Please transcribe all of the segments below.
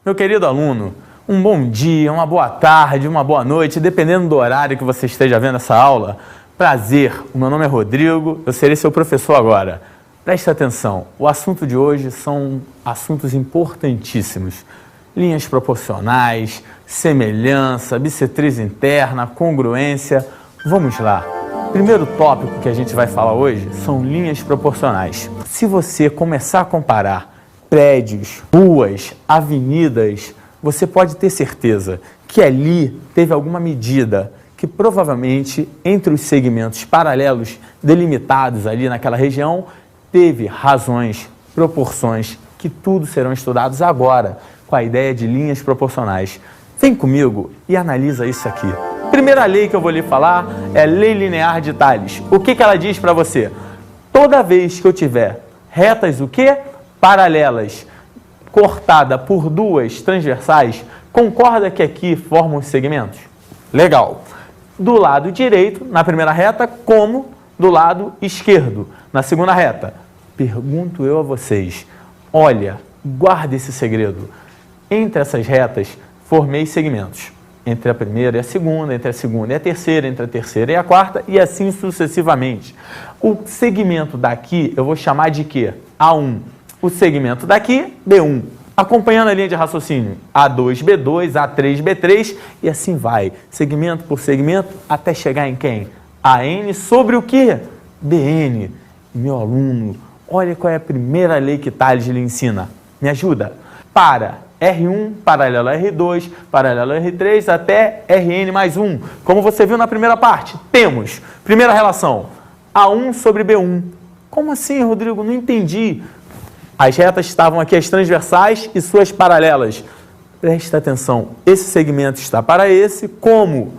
Meu querido aluno, um bom dia, uma boa tarde, uma boa noite, dependendo do horário que você esteja vendo essa aula. Prazer, o meu nome é Rodrigo, eu serei seu professor agora. Preste atenção, o assunto de hoje são assuntos importantíssimos. Linhas proporcionais, semelhança, bissetriz interna, congruência. Vamos lá. Primeiro tópico que a gente vai falar hoje são linhas proporcionais. Se você começar a comparar prédios, ruas, avenidas, você pode ter certeza que ali teve alguma medida que provavelmente entre os segmentos paralelos delimitados ali naquela região teve razões, proporções, que tudo serão estudados agora com a ideia de linhas proporcionais. Vem comigo e analisa isso aqui. Primeira lei que eu vou lhe falar é a lei linear de Thales. O que ela diz para você? Toda vez que eu tiver retas o quê? Paralelas, cortada por duas transversais, concorda que aqui formam os segmentos? Legal. Do lado direito, na primeira reta, como do lado esquerdo, na segunda reta. Pergunto eu a vocês, olha, guarda esse segredo. Entre essas retas, formei segmentos. Entre a primeira e a segunda, entre a segunda e a terceira, entre a terceira e a quarta, e assim sucessivamente. O segmento daqui, eu vou chamar de quê? A1. O segmento daqui, B1. Acompanhando a linha de raciocínio, A2, B2, A3, B3, e assim vai, segmento por segmento, até chegar em quem? AN sobre o quê? BN. Meu aluno, olha qual é a primeira lei que Thales lhe ensina. Me ajuda? Para R1, paralelo a R2, paralelo a R3, até Rn mais 1. Como você viu na primeira parte, temos, primeira relação, A1 sobre B1. Como assim, Rodrigo? Não entendi. As retas estavam aqui, as transversais e suas paralelas. Presta atenção, esse segmento está para esse, como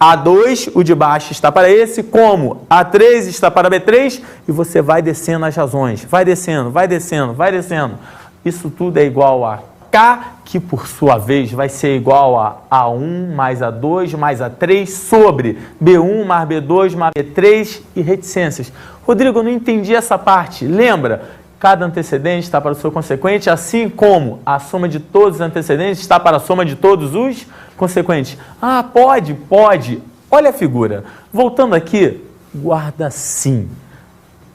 A2, o de baixo, está para esse, como A3 está para B3, e você vai descendo as razões. Vai descendo, vai descendo, vai descendo. Isso tudo é igual a K, que por sua vez vai ser igual a A1 mais A2 mais A3 sobre B1 mais B2 mais B3 e reticências. Rodrigo, eu não entendi essa parte. Lembra? Cada antecedente está para o seu consequente, assim como a soma de todos os antecedentes está para a soma de todos os consequentes. Ah, pode. Olha a figura. Voltando aqui, guarda sim.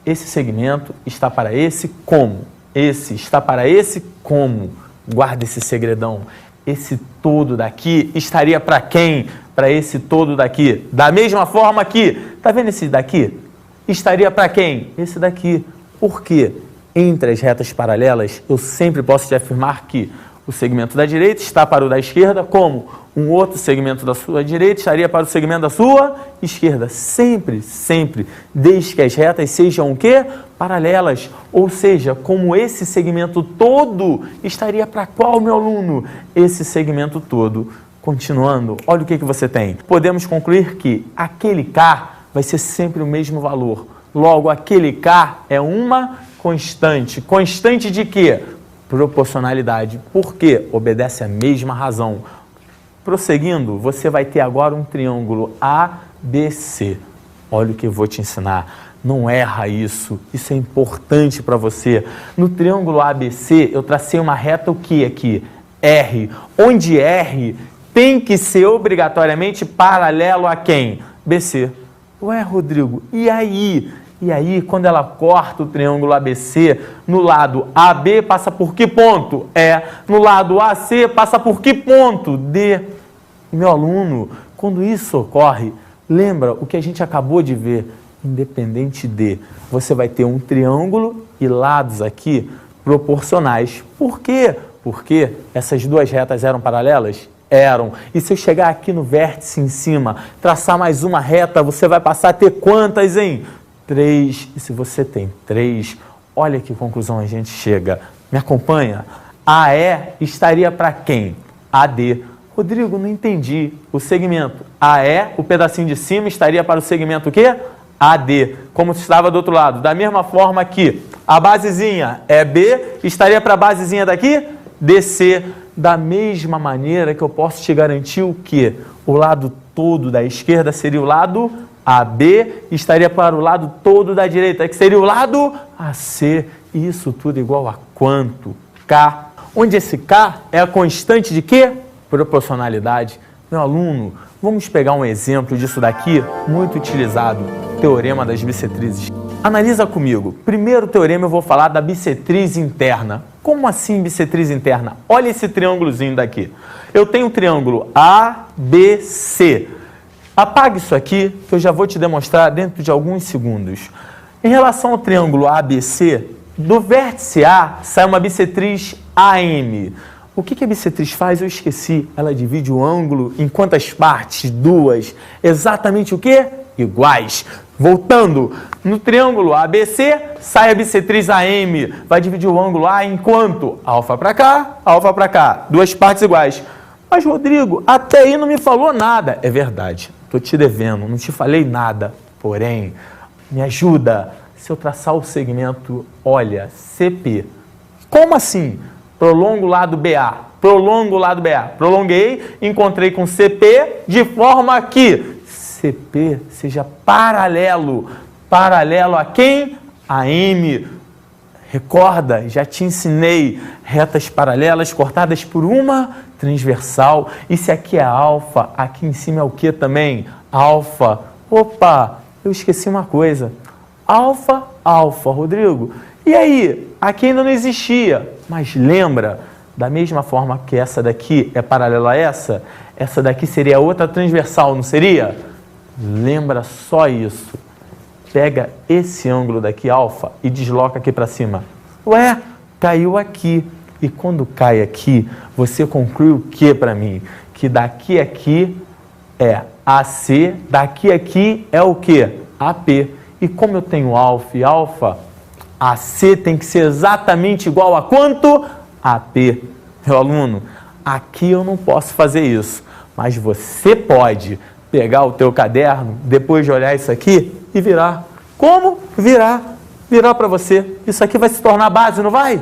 Esse segmento está para esse como. Esse está para esse como. Guarda esse segredão. Esse todo daqui estaria para quem? Para esse todo daqui. Da mesma forma que, tá vendo esse daqui? Estaria para quem? Esse daqui. Por quê? Entre as retas paralelas, eu sempre posso te afirmar que o segmento da direita está para o da esquerda, como um outro segmento da sua direita estaria para o segmento da sua esquerda. Sempre, desde que as retas sejam o quê? Paralelas. Ou seja, como esse segmento todo estaria para qual, meu aluno? Esse segmento todo. Continuando, olha o que você tem. Podemos concluir que aquele K vai ser sempre o mesmo valor. Logo, aquele K é uma constante. Constante de quê? Proporcionalidade. Por quê? Obedece à mesma razão. Prosseguindo, você vai ter agora um triângulo ABC. Olha o que eu vou te ensinar. Não erra isso. Isso é importante para você. No triângulo ABC, eu tracei uma reta o que aqui? R. Onde R tem que ser obrigatoriamente paralelo a quem? BC. Ué, Rodrigo, e aí? E aí, quando ela corta o triângulo ABC, no lado AB passa por que ponto? E. No lado AC passa por que ponto? D. Meu aluno, quando isso ocorre, lembra o que a gente acabou de ver? Independente de, você vai ter um triângulo e lados aqui proporcionais. Por quê? Porque essas duas retas eram paralelas? Eram. E se eu chegar aqui no vértice em cima, traçar mais uma reta, você vai passar a ter quantas, hein? 3, e se você tem 3, olha que conclusão a gente chega. Me acompanha? AE estaria para quem? AD. Rodrigo, não entendi. O segmento AE, o pedacinho de cima, estaria para o segmento o quê? AD, como estava do outro lado. Da mesma forma que a basezinha é B, estaria para a basezinha daqui? DC. Da mesma maneira que eu posso te garantir o quê? O lado todo da esquerda seria o lado AB, estaria para o lado todo da direita, que seria o lado AC. Isso tudo igual a quanto? K. onde esse K é a constante de quê? Proporcionalidade. Meu aluno, vamos pegar um exemplo disso daqui, muito utilizado, teorema das bissetrizes. Analisa comigo. Primeiro teorema eu vou falar da bissetriz interna. Como assim bissetriz interna? Olha esse triângulozinho daqui. Eu tenho um triângulo ABC. Apague isso aqui, que eu já vou te demonstrar dentro de alguns segundos. Em relação ao triângulo ABC, do vértice A sai uma bissetriz AM. O que a bissetriz faz? Eu esqueci. Ela divide o ângulo em quantas partes? Duas. Exatamente o quê? Iguais. Voltando, no triângulo ABC, sai a bissetriz AM. Vai dividir o ângulo A em quanto? Alfa para cá, alfa para cá. Duas partes iguais. Mas, Rodrigo, até aí não me falou nada. É verdade. Estou te devendo. Não te falei nada. Porém, me ajuda. Se eu traçar o segmento, olha, CP. Como assim? Prolongo o lado BA. Prolongo o lado BA. Prolonguei, encontrei com CP de forma que CP seja paralelo. Paralelo a quem? A M. Recorda, já te ensinei retas paralelas cortadas por uma transversal. E se aqui é alfa, aqui em cima é o que também? Alfa. Opa, eu esqueci uma coisa. Alfa, alfa, Rodrigo. E aí? Aqui ainda não existia. Mas lembra, da mesma forma que essa daqui é paralela a essa daqui seria outra transversal, não seria? Lembra só isso. Pega esse ângulo daqui, alfa, e desloca aqui para cima. Ué, caiu aqui. E quando cai aqui, você conclui o que para mim? Que daqui a aqui é AC, daqui a aqui é o que? AP. E como eu tenho alfa e alfa, AC tem que ser exatamente igual a quanto? AP. Meu aluno, aqui eu não posso fazer isso, mas você pode pegar o teu caderno, depois de olhar isso aqui e virar. Como? Virar. Virar para você. Isso aqui vai se tornar base, não vai?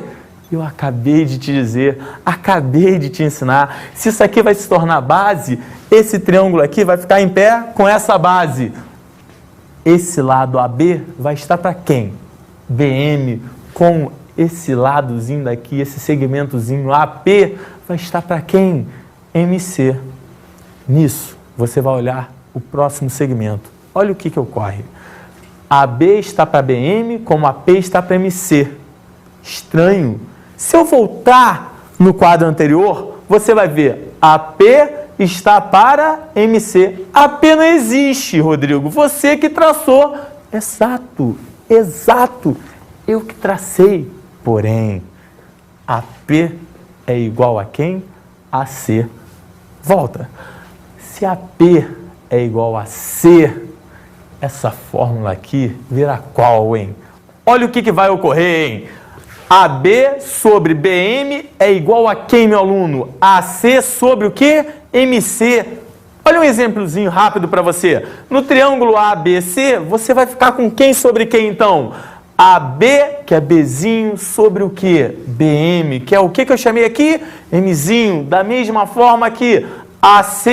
Eu acabei de te dizer, acabei de te ensinar. Se isso aqui vai se tornar base, esse triângulo aqui vai ficar em pé com essa base. Esse lado AB vai estar para quem? BM, com esse ladozinho daqui, esse segmentozinho AP, vai estar para quem? MC. Nisso, você vai olhar o próximo segmento. Olha o que ocorre. AB está para BM, como AP está para MC. Estranho. Se eu voltar no quadro anterior, você vai ver AP está para MC. AP não existe, Rodrigo. Você que traçou. Exato, exato. Eu que tracei. Porém, AP é igual a quem? A C. Volta. Se AP é igual a C, essa fórmula aqui vira qual, hein? Olha o que vai ocorrer, hein? AB sobre BM é igual a quem, meu aluno? AC sobre o quê? MC. Olha um exemplozinho rápido para você. No triângulo ABC, você vai ficar com quem sobre quem, então? AB, que é Bzinho, sobre o quê? BM, que é o que eu chamei aqui? Mzinho. Da mesma forma que AC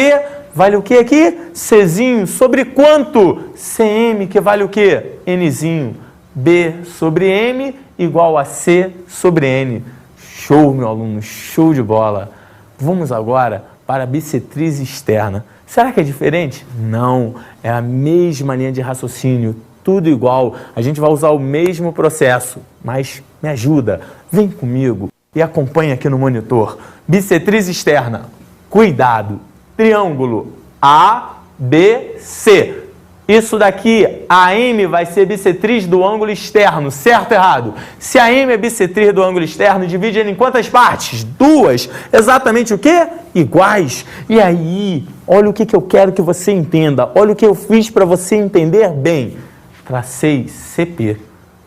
vale o que aqui? Czinho. Sobre quanto? CM, que vale o quê? Nzinho. B sobre M igual a C sobre N. Show, meu aluno, show de bola. Vamos agora para a bissetriz externa. Será que é diferente? Não, é a mesma linha de raciocínio, tudo igual. A gente vai usar o mesmo processo, mas me ajuda, vem comigo e acompanha aqui no monitor. Bissetriz externa, cuidado, triângulo ABC. Isso daqui, a M vai ser bissetriz do ângulo externo, certo ou errado? Se a M é bissetriz do ângulo externo, divide ele em quantas partes? Duas. Exatamente o quê? Iguais. E aí, olha o que eu quero que você entenda. Olha o que eu fiz para você entender bem. Tracei CP.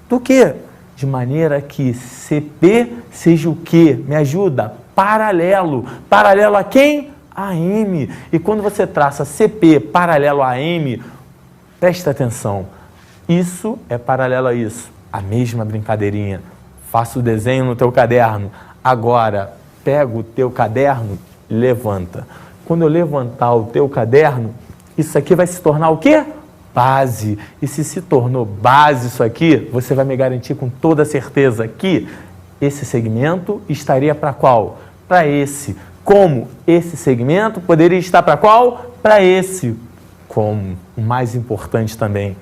Do quê? De maneira que CP seja o quê? Me ajuda? Paralelo. Paralelo a quem? A M. E quando você traça CP paralelo a M, presta atenção, isso é paralelo a isso, a mesma brincadeirinha. Faça o desenho no teu caderno. Agora, pega o teu caderno e levanta. Quando eu levantar o teu caderno, isso aqui vai se tornar o quê? Base. E se tornou base isso aqui, você vai me garantir com toda certeza que esse segmento estaria para qual? Para esse. Como esse segmento poderia estar para qual? Para esse. Como, o mais importante também,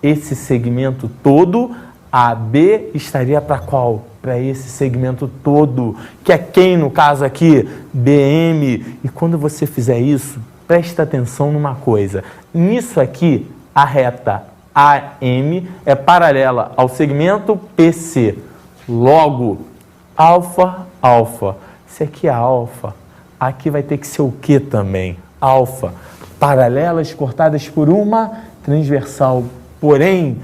esse segmento todo, AB estaria para qual? Para esse segmento todo, que é quem no caso aqui? BM. E quando você fizer isso, presta atenção numa coisa. Nisso aqui, a reta AM é paralela ao segmento PC. Logo, alfa, alfa. Se aqui é alfa, aqui vai ter que ser o que também? Alfa. Paralelas cortadas por uma transversal. Porém,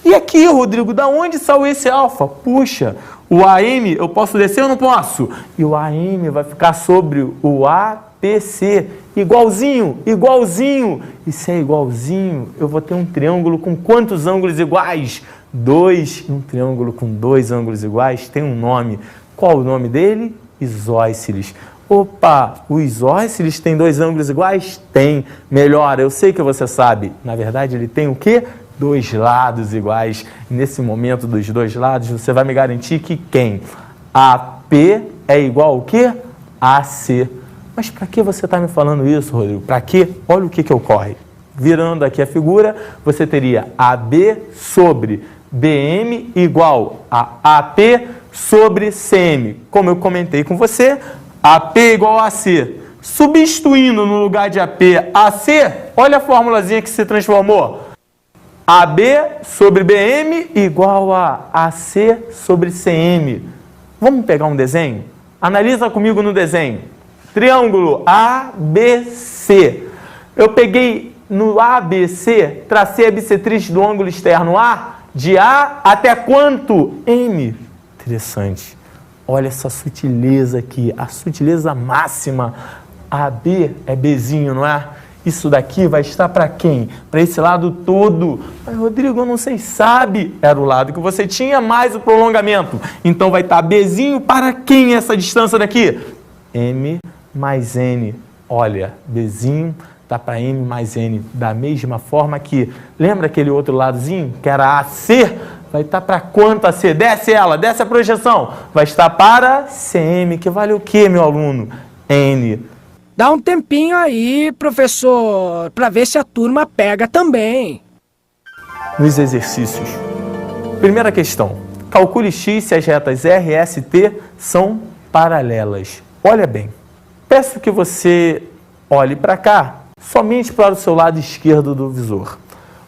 e aqui, Rodrigo, da onde saiu esse alfa? Puxa, o AM eu posso descer ou não posso? E o AM vai ficar sobre o APC. Igualzinho, igualzinho. E se é igualzinho, eu vou ter um triângulo com quantos ângulos iguais? 2. Um triângulo com 2 ângulos iguais tem um nome. Qual o nome dele? Isósceles. Opa, o isósceles tem 2 ângulos iguais? Tem. Melhor, eu sei que você sabe. Na verdade, ele tem o quê? 2 lados iguais. Nesse momento dos 2 lados, você vai me garantir que quem? AP é igual ao quê? AC. Mas para que você está me falando isso, Rodrigo? Para quê? Olha o que ocorre. Virando aqui a figura, você teria AB sobre BM igual a AP sobre CM. Como eu comentei com você, AP igual a AC. Substituindo no lugar de AP, AC, olha a formulazinha que se transformou. AB sobre BM igual a AC sobre CM. Vamos pegar um desenho? Analisa comigo no desenho. Triângulo ABC. Eu peguei no ABC, tracei a bissetriz do ângulo externo A, de A até quanto? M. Interessante. Olha essa sutileza aqui, a sutileza máxima. AB é Bzinho, não é? Isso daqui vai estar para quem? Para esse lado todo. Mas, Rodrigo, eu não sei, sabe? Era o lado que você tinha mais o prolongamento. Então vai estar Bzinho para quem essa distância daqui? M mais N. Olha, Bzinho está para M mais N. Da mesma forma que, lembra aquele outro ladozinho, que era AC? Vai estar para quanto AC? Desce ela, desce a projeção. Vai estar para CM, que vale o quê, meu aluno? N. Dá um tempinho aí, professor, para ver se a turma pega também. Nos exercícios. Primeira questão. Calcule x se as retas R, S e T são paralelas. Olha bem. Peço que você olhe para cá, somente para o seu lado esquerdo do visor.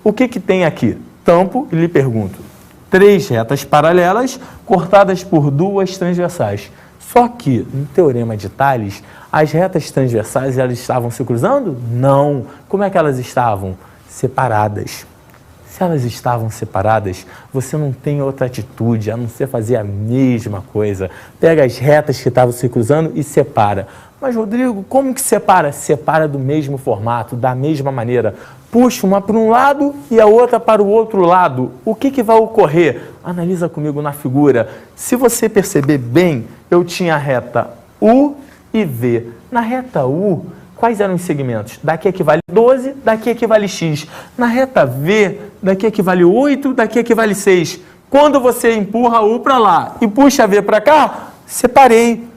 O que tem aqui? Tampo e lhe pergunto. 3 retas paralelas cortadas por 2 transversais. Só que, no Teorema de Tales, as retas transversais elas estavam se cruzando? Não. Como é que elas estavam? Separadas. Se elas estavam separadas, você não tem outra atitude a não ser fazer a mesma coisa. Pega as retas que estavam se cruzando e separa. Mas, Rodrigo, como que separa? Separa do mesmo formato, da mesma maneira. Puxa uma para um lado e a outra para o outro lado. O que vai ocorrer? Analisa comigo na figura. Se você perceber bem, eu tinha a reta U e V. Na reta U, quais eram os segmentos? Daqui equivale 12, daqui equivale X. Na reta V, daqui equivale 8, daqui equivale 6. Quando você empurra U para lá e puxa a V para cá, separei.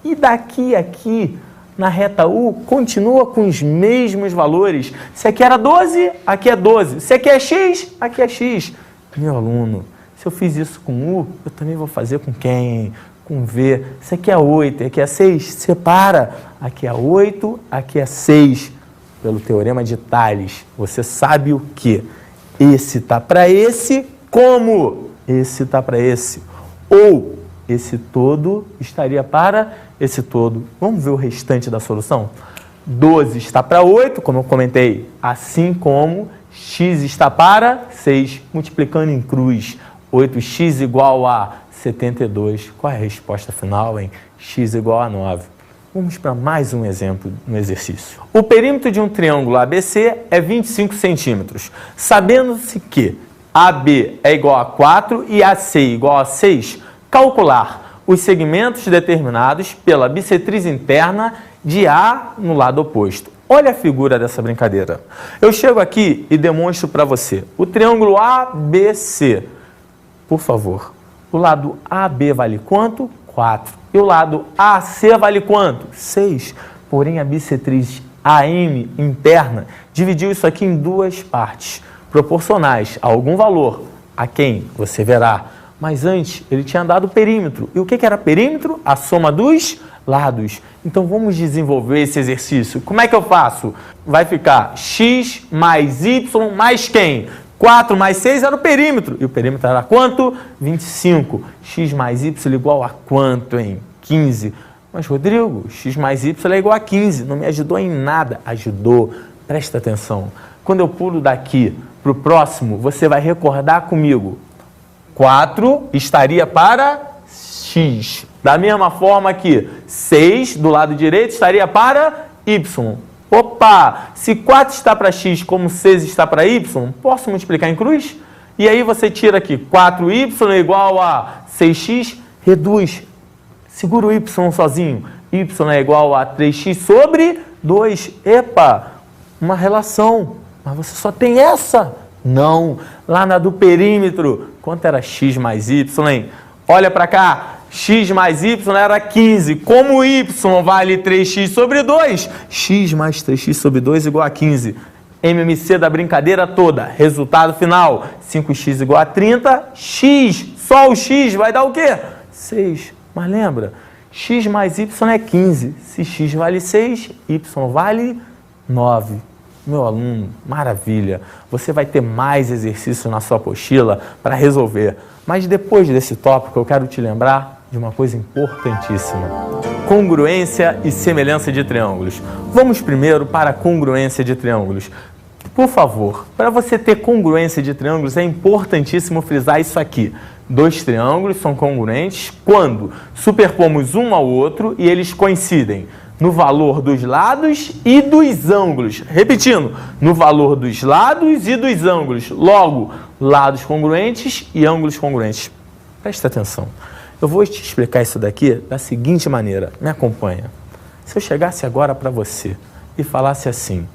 E daqui aqui, na reta U, continua com os mesmos valores. Se aqui era 12, aqui é 12. Se aqui é X, aqui é X. Meu aluno, se eu fiz isso com U, eu também vou fazer com quem? Com V. Se aqui é 8, aqui é 6, separa. Aqui é 8, aqui é 6. Pelo Teorema de Tales, você sabe o quê? Esse está para esse, como? Esse está para esse. Ou esse todo estaria para esse todo. Vamos ver o restante da solução? 12 está para 8, como eu comentei, assim como x está para 6, multiplicando em cruz. 8x igual a 72. Qual é a resposta final, hein? X igual a 9. Vamos para mais um exemplo no exercício. O perímetro de um triângulo ABC é 25 centímetros. Sabendo-se que AB é igual a 4 e AC igual a 6, calcular os segmentos determinados pela bissetriz interna de A no lado oposto. Olha a figura dessa brincadeira. Eu chego aqui e demonstro para você o triângulo ABC. Por favor, O lado AB vale quanto? 4. E o lado AC vale quanto? 6. Porém, a bissetriz AM interna dividiu isso aqui em duas partes, proporcionais a algum valor, a quem você verá. Mas antes, ele tinha dado perímetro. E o que era perímetro? A soma dos lados. Então, vamos desenvolver esse exercício. Como é que eu faço? Vai ficar x mais y mais quem? 4 mais 6 era o perímetro. E o perímetro era quanto? 25. X mais y igual a quanto, hein? 15. Mas, Rodrigo, x mais y é igual a 15. Não me ajudou em nada. Ajudou. Presta atenção. Quando eu pulo daqui para o próximo, você vai recordar comigo. 4 estaria para x. Da mesma forma que 6 do lado direito estaria para y. Opa! Se 4 está para x como 6 está para y, posso multiplicar em cruz? E aí você tira aqui 4y igual a 6x, reduz. Segura o y sozinho. Y é igual a 3x sobre 2. Epa! Uma relação. Mas você só tem essa? Não. Lá na do perímetro, quanto era x mais y, hein? Olha para cá. X mais y era 15. Como y vale 3x sobre 2, x mais 3x sobre 2 igual a 15. MMC da brincadeira toda. Resultado final, 5x igual a 30. X, só o x vai dar o quê? 6. Mas lembra, x mais y é 15. Se x vale 6, y vale 9. Meu aluno, maravilha. Você vai ter mais exercício na sua apostila para resolver. Mas depois desse tópico, eu quero te lembrar de uma coisa importantíssima. Congruência e semelhança de triângulos. Vamos primeiro para a congruência de triângulos. Por favor, para você ter congruência de triângulos, é importantíssimo frisar isso aqui. 2 triângulos são congruentes quando superpomos um ao outro e eles coincidem no valor dos lados e dos ângulos. Repetindo, no valor dos lados e dos ângulos. Logo, lados congruentes e ângulos congruentes. Presta atenção. Eu vou te explicar isso daqui da seguinte maneira. Me acompanha. Se eu chegasse agora para você e falasse assim,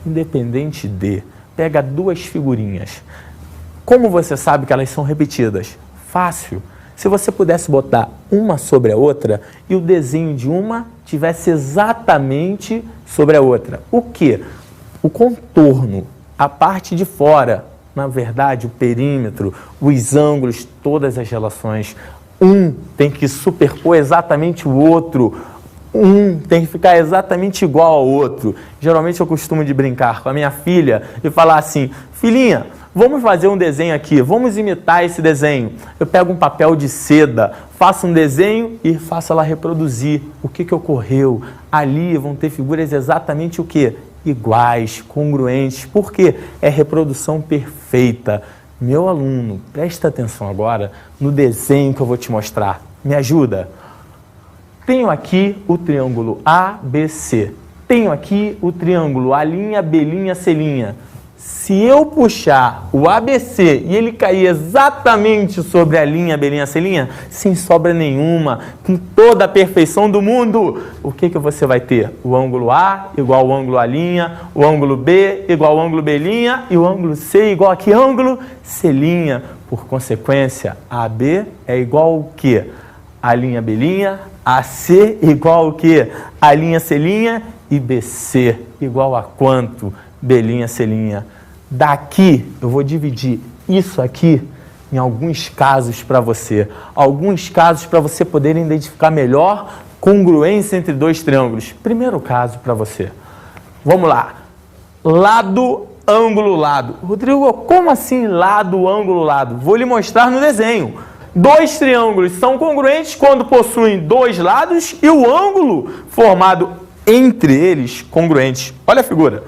independente de, pega 2 figurinhas. Como você sabe que elas são repetidas? Fácil. Se você pudesse botar uma sobre a outra e o desenho de uma tivesse exatamente sobre a outra. O quê? O contorno, a parte de fora, na verdade, o perímetro, os ângulos, todas as relações. Um tem que superpor exatamente o outro. Um tem que ficar exatamente igual ao outro. Geralmente eu costumo de brincar com a minha filha e falar assim, filhinha, vamos fazer um desenho aqui, vamos imitar esse desenho. Eu pego um papel de seda, faço um desenho e faço ela reproduzir o que ocorreu. Ali vão ter figuras exatamente o quê? Iguais, congruentes, porque é reprodução perfeita. Meu aluno, presta atenção agora no desenho que eu vou te mostrar. Me ajuda. Tenho aqui o triângulo ABC. Tenho aqui o triângulo A', B', C'. Se eu puxar o ABC e ele cair exatamente sobre a linha B', C', sem sobra nenhuma, com toda a perfeição do mundo, o que você vai ter? O ângulo A igual ao ângulo A', o ângulo B igual ao ângulo B' e o ângulo C igual a que ângulo? C'. Por consequência, AB é igual ao quê? A', B', AC igual ao quê? A', C' e BC igual a quanto? B', C'. Daqui eu vou dividir isso aqui em alguns casos para você. Alguns casos para você poder identificar melhor congruência entre 2 triângulos. Primeiro caso para você. Vamos lá. Lado, ângulo, lado. Rodrigo, como assim lado, ângulo, lado? Vou lhe mostrar no desenho. 2 triângulos são congruentes quando possuem 2 lados e o ângulo formado entre eles congruente. Olha a figura.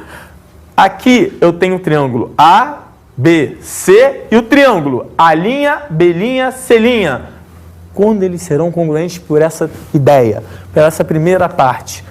Aqui eu tenho o triângulo A, B, C e o triângulo A', B', C'. Quando eles serão congruentes por essa ideia, por essa primeira parte.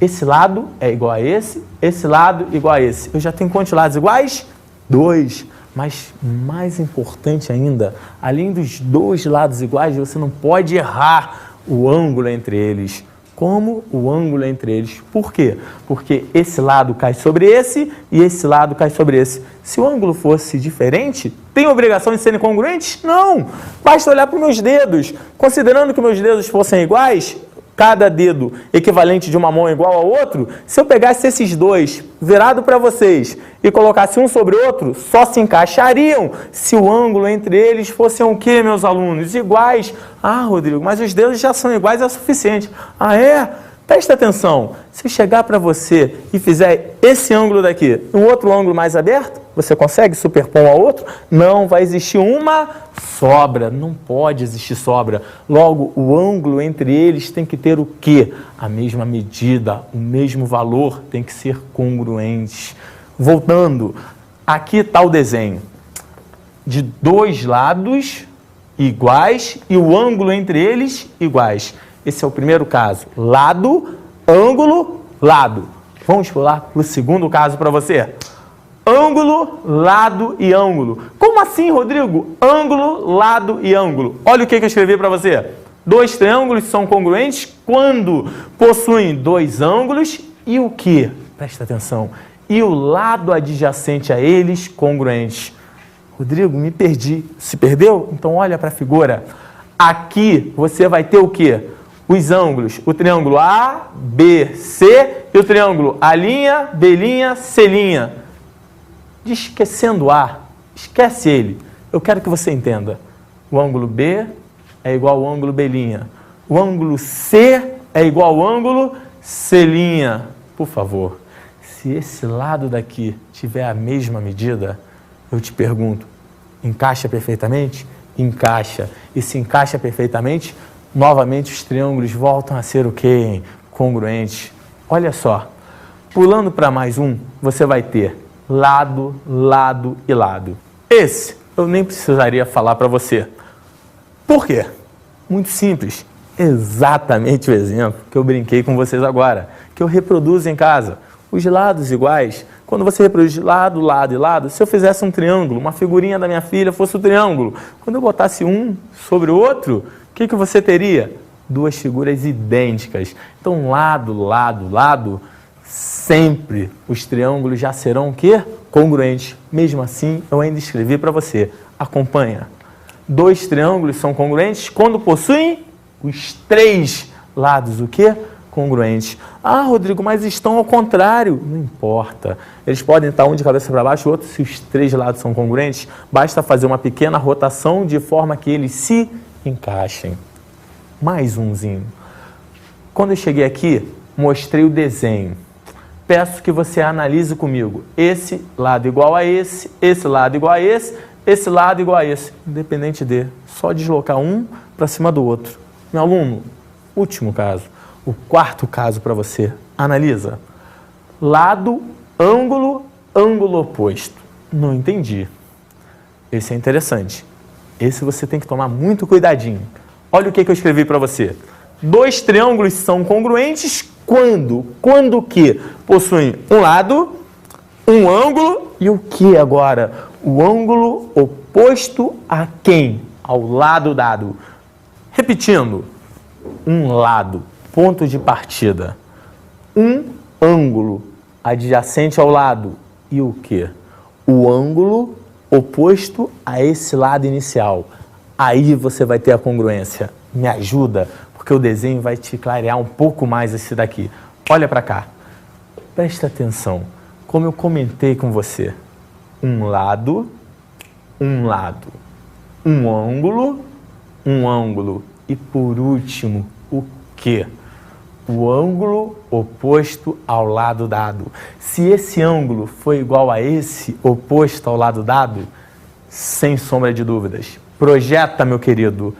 Esse lado é igual a esse lado igual a esse. Eu já tenho quantos lados iguais? 2. Mas mais importante ainda, além dos 2 lados iguais, você não pode errar o ângulo entre eles. como o ângulo entre eles. Por quê? Porque esse lado cai sobre esse e esse lado cai sobre esse. Se o ângulo fosse diferente, tem obrigação de serem congruentes? Não! Basta olhar para os meus dedos. Considerando que meus dedos fossem iguais, cada dedo equivalente de uma mão igual ao outro, se eu pegasse esses dois virado para vocês e colocasse um sobre o outro, só se encaixariam se o ângulo entre eles fossem o quê, meus alunos? Iguais. Ah, Rodrigo, mas os dedos já são iguais, é o suficiente. Ah, é? Presta atenção. Se eu chegar para você e fizer esse ângulo daqui, um outro ângulo mais aberto, você consegue superpor um ao outro? Não, vai existir uma sobra. Não pode existir sobra. Logo, o ângulo entre eles tem que ter o quê? A mesma medida, o mesmo valor, tem que ser congruente. Voltando, aqui está o desenho de dois lados iguais e o ângulo entre eles iguais. Esse é o primeiro caso. Lado, ângulo, lado. Vamos pular para o segundo caso para você. Ângulo, lado e ângulo. Como assim, Rodrigo? Ângulo, lado e ângulo. Olha o que eu escrevi para você. Dois triângulos são congruentes quando possuem dois ângulos e o quê? Presta atenção. E o lado adjacente a eles congruentes. Rodrigo, me perdi. Se perdeu? Então olha para a figura. Aqui você vai ter o quê? Os ângulos, o triângulo A, B, C e o triângulo A', B', C'. Esquecendo A, esquece ele. Eu quero que você entenda. O ângulo B é igual ao ângulo B'. O ângulo C é igual ao ângulo C'. Por favor, se esse lado daqui tiver a mesma medida, eu te pergunto, encaixa perfeitamente? Encaixa. E se encaixa perfeitamente, novamente os triângulos voltam a ser o quê? Congruentes. Olha só, pulando para mais um, você vai ter lado, lado e lado. Esse eu nem precisaria falar para você. Por quê? Muito simples. Exatamente o exemplo que eu brinquei com vocês agora, que eu reproduzo em casa. Os lados iguais, quando você reproduz lado, lado e lado, se eu fizesse um triângulo, uma figurinha da minha filha fosse um triângulo, quando eu botasse um sobre o outro, o que você teria? Duas figuras idênticas. Então, lado, lado, lado, sempre os triângulos já serão o quê? Congruentes. Mesmo assim, eu ainda escrevi para você. Acompanha. Dois triângulos são congruentes quando possuem os três lados, o quê? Congruentes. Ah, Rodrigo, mas estão ao contrário. Não importa. Eles podem estar um de cabeça para baixo, o outro, se os três lados são congruentes, basta fazer uma pequena rotação de forma que eles se encaixem. Mais umzinho. Quando eu cheguei aqui, mostrei o desenho. Peço que você analise comigo. Esse lado igual a esse lado igual a esse lado igual a esse. Independente de, só deslocar um para cima do outro. Meu aluno, último caso. O quarto caso para você. Analisa. Lado, ângulo, ângulo oposto. Não entendi. Esse é interessante. Esse você tem que tomar muito cuidadinho. Olha o que eu escrevi para você. Dois triângulos são congruentes quando? Quando que possuem um lado, um ângulo e o que agora? O ângulo oposto a quem? Ao lado dado. Repetindo. Um lado, ponto de partida. Um ângulo adjacente ao lado. E o que? O ângulo oposto a esse lado inicial. Aí você vai ter a congruência. Me ajuda, porque o desenho vai te clarear um pouco mais esse daqui. Olha para cá. Presta atenção. Como eu comentei com você. Um lado. Um ângulo. E por último, o quê? O ângulo oposto ao lado dado. Se esse ângulo for igual a esse oposto ao lado dado, sem sombra de dúvidas, projeta, meu querido,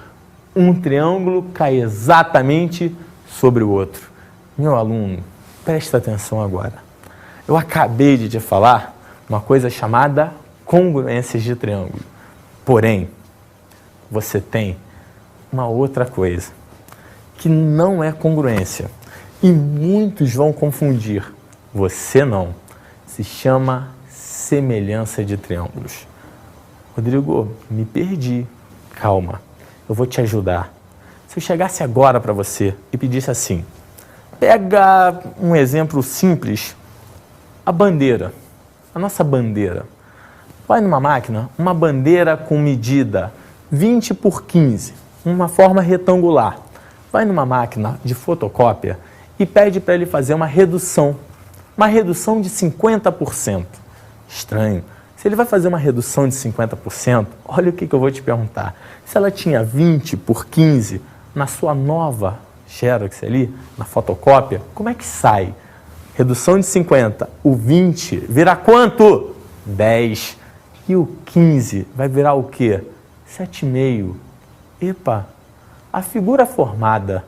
um triângulo cai exatamente sobre o outro. Meu aluno, presta atenção agora. Eu acabei de te falar uma coisa chamada congruências de triângulo. Porém, você tem uma outra coisa que não é congruência. E muitos vão confundir. Você não. Se chama semelhança de triângulos. Rodrigo, me perdi. Calma, eu vou te ajudar. Se eu chegasse agora para você e pedisse assim, pega um exemplo simples, a bandeira, a nossa bandeira. Vai numa máquina, uma bandeira com medida 20 por 15, uma forma retangular. Vai numa máquina de fotocópia e pede para ele fazer uma redução de 50%. Estranho. Se ele vai fazer uma redução de 50%, olha o que eu vou te perguntar. Se ela tinha 20 por 15 na sua nova Xerox ali, na fotocópia, como é que sai? Redução de 50, o 20 vira quanto? 10. E o 15 vai virar o quê? 7,5. Epa, a figura formada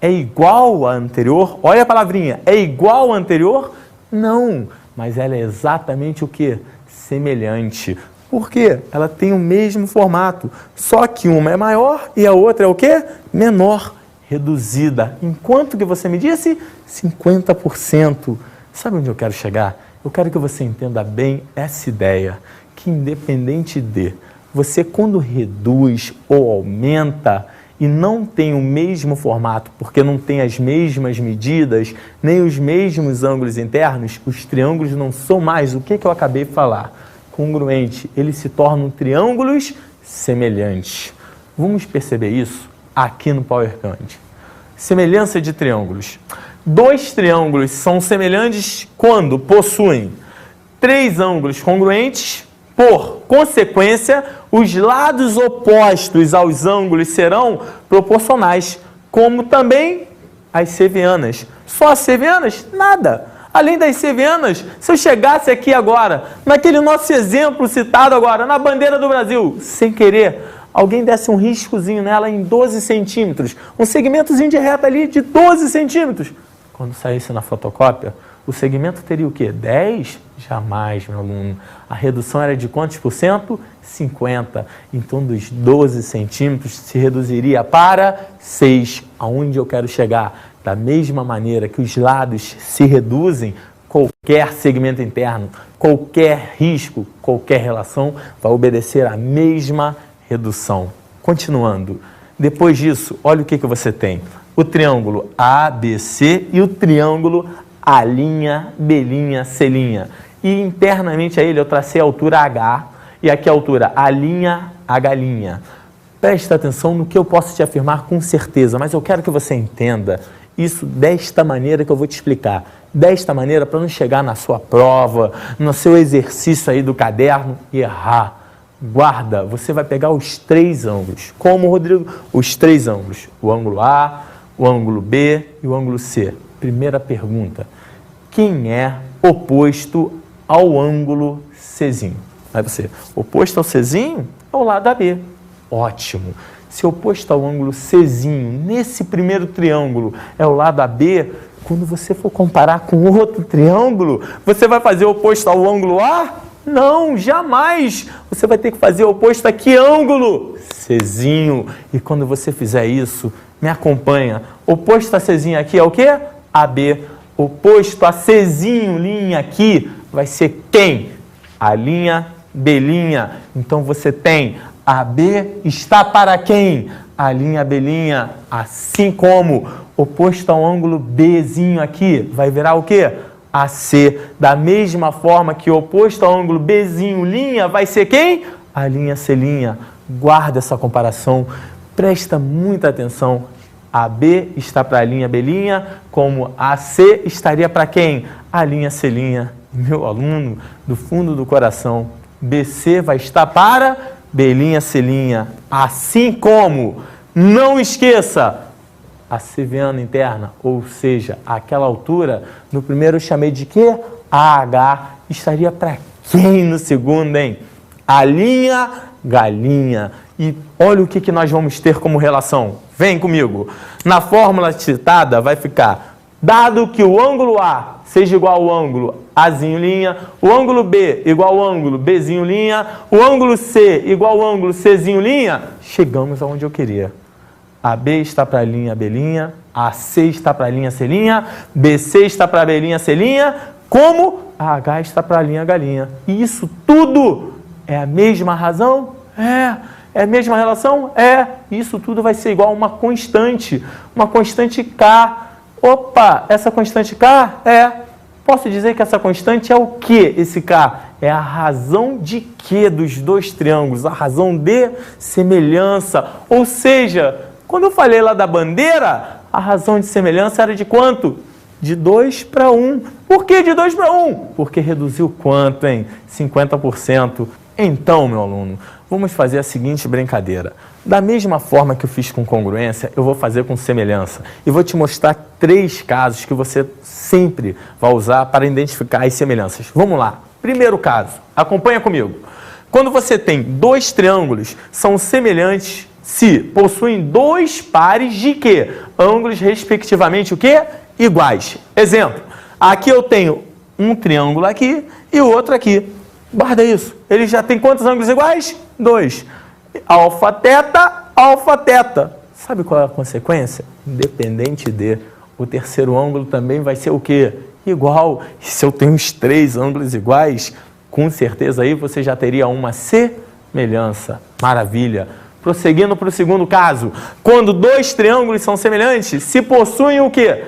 é igual à anterior? Olha a palavrinha, é igual à anterior? Não, mas ela é exatamente o quê? Semelhante. Por quê? Ela tem o mesmo formato, só que uma é maior e a outra é o quê? Menor, reduzida. Enquanto que você me disse? 50%. Sabe onde eu quero chegar? Eu quero que você entenda bem essa ideia, que independente de você quando reduz ou aumenta e não tem o mesmo formato, porque não tem as mesmas medidas, nem os mesmos ângulos internos, os triângulos não são mais o que eu acabei de falar. Congruente, eles se tornam triângulos semelhantes. Vamos perceber isso aqui no PowerPoint. Semelhança de triângulos. Dois triângulos são semelhantes quando possuem três ângulos congruentes. Por consequência, os lados opostos aos ângulos serão proporcionais, como também as sevianas. Só as sevianas? Nada. Além das sevianas, se eu chegasse aqui agora, naquele nosso exemplo citado agora, na bandeira do Brasil, sem querer, alguém desse um riscozinho nela em 12 centímetros, um segmentozinho de reta ali de 12 centímetros. Quando saísse na fotocópia, o segmento teria o quê? 10? Jamais, meu aluno. A redução era de quantos por cento? 50. Então, dos 12 centímetros, se reduziria para 6. Aonde eu quero chegar? Da mesma maneira que os lados se reduzem, qualquer segmento interno, qualquer risco, qualquer relação, vai obedecer à mesma redução. Continuando. Depois disso, olha o que você tem. O triângulo ABC e o triângulo A', B', C'. E internamente a ele eu tracei a altura H e aqui a altura H'. Presta atenção no que eu posso te afirmar com certeza, mas eu quero que você entenda isso desta maneira que eu vou te explicar. Desta maneira para não chegar na sua prova, no seu exercício aí do caderno e errar. Guarda, você vai pegar os três ângulos. Como, Rodrigo? Os três ângulos. O ângulo A, o ângulo B e o ângulo C. Primeira pergunta. Quem é oposto ao ângulo Czinho? Aí você, oposto ao Czinho é o lado AB. Ótimo. Se oposto ao ângulo Czinho, nesse primeiro triângulo, é o lado AB, quando você for comparar com outro triângulo, você vai fazer o oposto ao ângulo A? Não, jamais! Você vai ter que fazer o oposto a que ângulo? Czinho. E quando você fizer isso, me acompanha. Oposto a Czinho aqui é o quê? AB. Oposto a Czinho, linha aqui, vai ser quem? A linha B'. Então você tem AB está para quem? A linha B'. Assim como oposto ao ângulo Bzinho aqui, vai virar o quê? AC. Da mesma forma que oposto ao ângulo Bzinho, linha, vai ser quem? A linha C'. Guarda essa comparação, presta muita atenção. AB está para a linha B', como AC estaria para quem? A linha C'. Meu aluno, do fundo do coração, BC vai estar para B', C'. Assim como, não esqueça, a seviana interna, ou seja, aquela altura, no primeiro eu chamei de quê? AH, estaria para quem no segundo, hein? A linha galinha. E olha o que nós vamos ter como relação. Vem comigo. Na fórmula citada vai ficar, dado que o ângulo A seja igual ao ângulo Azinho linha, o ângulo B igual ao ângulo Bzinho linha, o ângulo C igual ao ângulo Czinho linha, chegamos aonde eu queria. AB está para a linha B', AC está para a linha C', BC está para a B', C', como AH está para a linha H'. E isso tudo é a mesma razão? É a mesma relação? Isso tudo vai ser igual a uma constante K. Opa, essa constante K posso dizer que essa constante é o que esse K? É a razão de quê dos dois triângulos? A razão de semelhança. Ou seja, quando eu falei lá da bandeira, a razão de semelhança era de quanto? De 2 para 1. Por que de 2 para 1? Porque reduziu quanto, hein? 50%. Então, meu aluno, vamos fazer a seguinte brincadeira. Da mesma forma que eu fiz com congruência, eu vou fazer com semelhança. E vou te mostrar 3 casos que você sempre vai usar para identificar as semelhanças. Vamos lá. Primeiro caso, acompanha comigo. Quando você tem 2 triângulos, são semelhantes se possuem 2 pares de quê? Ângulos respectivamente o quê? Iguais. Exemplo, aqui eu tenho um triângulo aqui e o outro aqui. Guarda isso. Ele já tem quantos ângulos iguais? 2. Alfa, teta, alfa, teta. Sabe qual é a consequência? Independente de, o terceiro ângulo também vai ser o quê? Igual. E se eu tenho os 3 ângulos iguais, com certeza aí você já teria uma semelhança. Maravilha. Prosseguindo para o segundo caso. Quando 2 triângulos são semelhantes, se possuem o quê?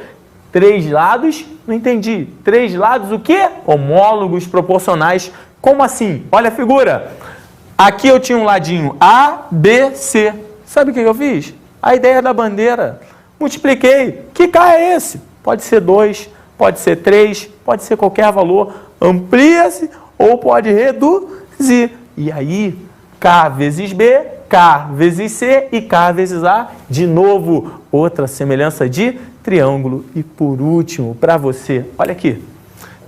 3 lados, não entendi. 3 lados o quê? Homólogos proporcionais. Como assim? Olha a figura. Aqui eu tinha um ladinho A, B, C. Sabe o que eu fiz? A ideia da bandeira. Multipliquei. Que K é esse? Pode ser 2, pode ser 3, pode ser qualquer valor. Amplia-se ou pode reduzir. E aí, K vezes B, K vezes C e K vezes A. De novo, outra semelhança de triângulo. E por último, para você, olha aqui.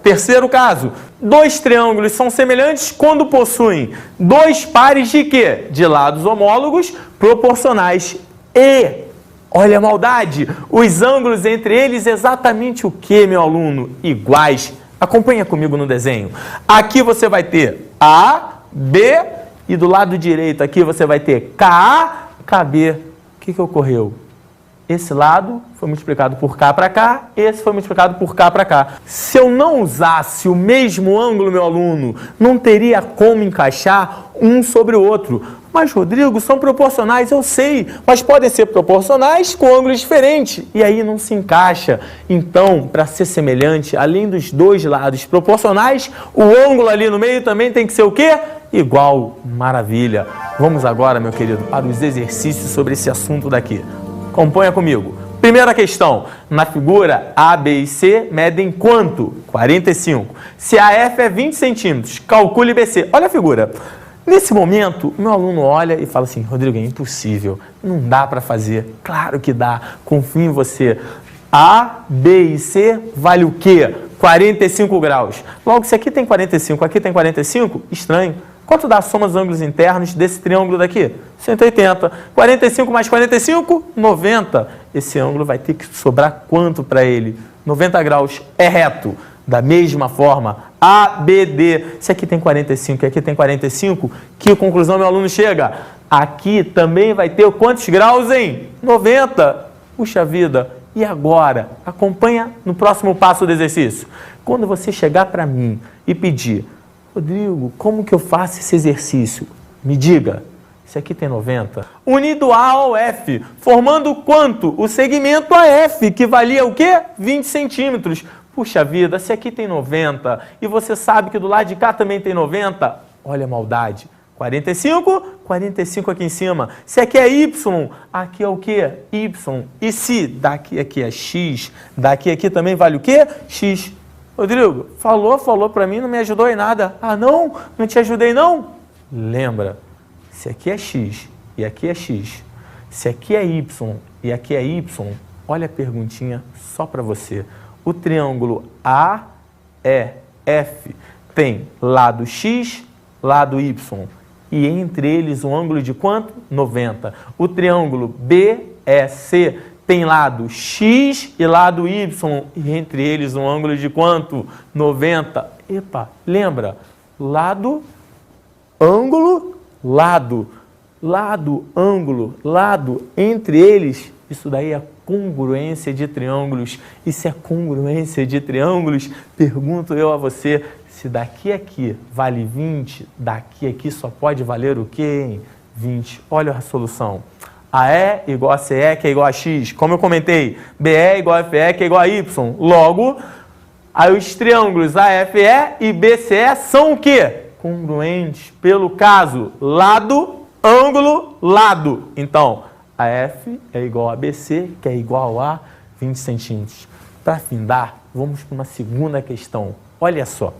Terceiro caso, 2 triângulos são semelhantes quando possuem 2 pares de quê? De lados homólogos proporcionais. E, olha a maldade, os ângulos entre eles exatamente o que, meu aluno? Iguais. Acompanha comigo no desenho. Aqui você vai ter A, B e do lado direito aqui você vai ter KA, KB. O que ocorreu? Esse lado foi multiplicado por K para cá, esse foi multiplicado por K para cá. Se eu não usasse o mesmo ângulo, meu aluno, não teria como encaixar um sobre o outro. Mas, Rodrigo, são proporcionais, eu sei, mas podem ser proporcionais com ângulos diferentes. E aí não se encaixa. Então, para ser semelhante, além dos 2 lados proporcionais, o ângulo ali no meio também tem que ser o quê? Igual. Maravilha. Vamos agora, meu querido, para os exercícios sobre esse assunto daqui. Acompanha comigo. Primeira questão. Na figura, A, B e C medem quanto? 45. Se AF é 20 centímetros, calcule BC. Olha a figura. Nesse momento, meu aluno olha e fala assim, Rodrigo, é impossível. Não dá para fazer. Claro que dá. Confio em você. A, B e C vale o quê? 45 graus. Logo, se aqui tem 45, aqui tem 45, estranho. Quanto dá a soma dos ângulos internos desse triângulo daqui? 180. 45 mais 45, 90. Esse ângulo vai ter que sobrar quanto para ele? 90 graus. É reto. Da mesma forma, ABD. Se aqui tem 45 e aqui tem 45, que conclusão meu aluno chega? Aqui também vai ter quantos graus, hein? 90. Puxa vida. E agora? Acompanha no próximo passo do exercício. Quando você chegar para mim e pedir, Rodrigo, como que eu faço esse exercício? Me diga. Esse aqui tem 90. Unido A ao F, formando quanto? O segmento AF, que valia o quê? 20 centímetros. Puxa vida, se aqui tem 90 e você sabe que do lado de cá também tem 90, olha a maldade. 45, 45 aqui em cima. Se aqui é Y, aqui é o quê? Y. E se daqui aqui é X, daqui aqui também vale o quê? X. Rodrigo, falou para mim, não me ajudou em nada. Ah, não? Não te ajudei, não? Lembra, se aqui é X e aqui é X, se aqui é Y e aqui é Y, olha a perguntinha só para você. O triângulo AEF tem lado X, lado Y. E entre eles um ângulo de quanto? 90. O triângulo BEC tem lado X e lado Y, e entre eles um ângulo de quanto? 90. Epa, lembra? Lado, ângulo, lado. Lado, ângulo, lado. Entre eles, isso daí é congruência de triângulos. E se é congruência de triângulos, pergunto eu a você, se daqui a aqui vale 20, daqui a aqui só pode valer o quê, hein? 20. Olha a solução. AE igual a CE, que é igual a X. Como eu comentei, BE igual a FE, que é igual a Y. Logo, aí os triângulos AFE e BCE são o quê? Congruentes. Pelo caso, lado, ângulo, lado. Então, AF é igual a BC, que é igual a 20 centímetros. Para findar, vamos para uma segunda questão. Olha só.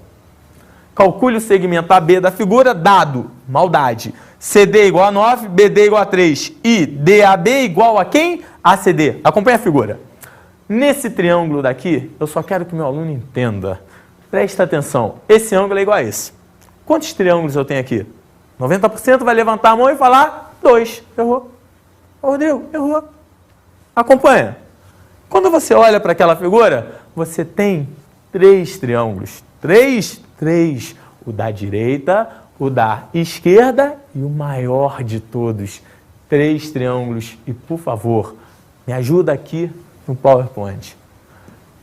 Calcule o segmento AB da figura, dado, maldade, CD igual a 9, BD igual a 3 e DAB igual a quem? ACD. Acompanha a figura. Nesse triângulo daqui, eu só quero que meu aluno entenda. Presta atenção. Esse ângulo é igual a esse. Quantos triângulos eu tenho aqui? 90% vai levantar a mão e falar 2. Errou. Rodrigo, errou. Acompanha. Quando você olha para aquela figura, você tem 3 triângulos. 3. O da direita, o da esquerda e o maior de todos. 3 triângulos. E, por favor, me ajuda aqui no PowerPoint.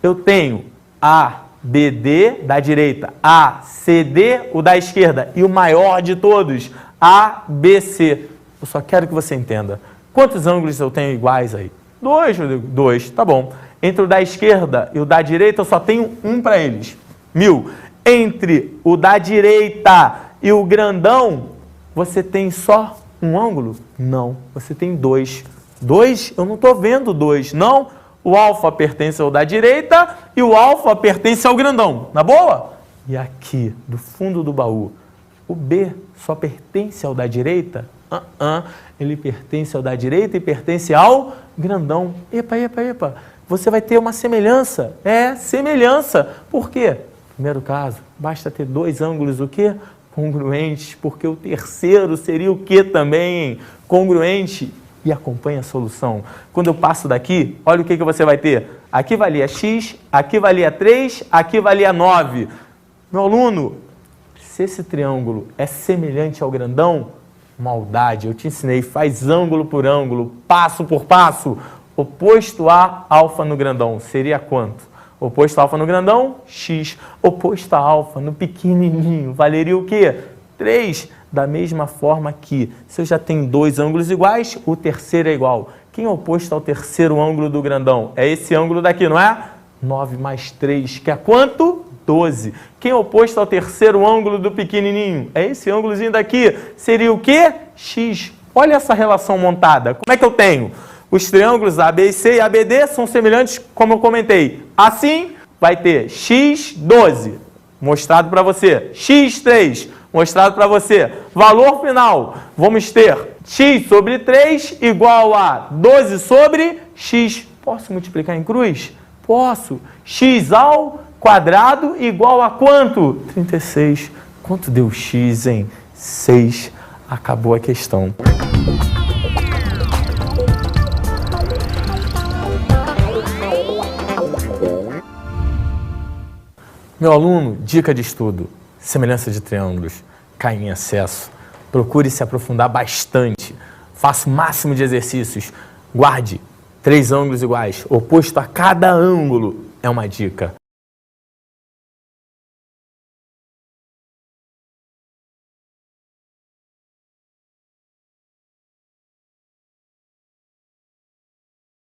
Eu tenho ABD da direita, ACD, o da esquerda, e o maior de todos, ABC. Eu só quero que você entenda. Quantos ângulos eu tenho iguais aí? 2, Rodrigo. 2, tá bom. Entre o da esquerda e o da direita, eu só tenho um para eles. 1000. Entre o da direita e o grandão, você tem só um ângulo? Não, você tem 2. 2? Eu não estou vendo 2, não. O alfa pertence ao da direita e o alfa pertence ao grandão. Na boa? E aqui, do fundo do baú, o B só pertence ao da direita? Ele pertence ao da direita e pertence ao grandão. Epa. Você vai ter uma semelhança. Semelhança. Por quê? Primeiro caso, basta ter 2 ângulos o quê? Congruentes, porque o terceiro seria o quê também? Congruente. E acompanha a solução. Quando eu passo daqui, olha o que você vai ter. Aqui valia X, aqui valia 3, aqui valia 9. Meu aluno, se esse triângulo é semelhante ao grandão, maldade, eu te ensinei, faz ângulo por ângulo, passo por passo. Oposto a alfa no grandão seria quanto? Oposto a alfa no grandão, X. Oposto a alfa no pequenininho, valeria o quê? 3. Da mesma forma que, se eu já tenho 2 ângulos iguais, o terceiro é igual. Quem é oposto ao terceiro ângulo do grandão? É esse ângulo daqui, não é? 9 mais 3, que é quanto? 12. Quem é oposto ao terceiro ângulo do pequenininho? É esse ângulozinho daqui. Seria o quê? X. Olha essa relação montada. Como é que eu tenho? Os triângulos ABC e ABD são semelhantes, como eu comentei. Assim, vai ter X12, mostrado para você. X3, mostrado para você. Valor final, vamos ter X sobre 3 igual a 12 sobre X. Posso multiplicar em cruz? Posso. X ao quadrado igual a quanto? 36. Quanto deu X, hein? 6. Acabou a questão. Meu aluno, dica de estudo, semelhança de triângulos, cai em excesso. Procure se aprofundar bastante. Faça o máximo de exercícios. Guarde 3 ângulos iguais. Oposto a cada ângulo é uma dica.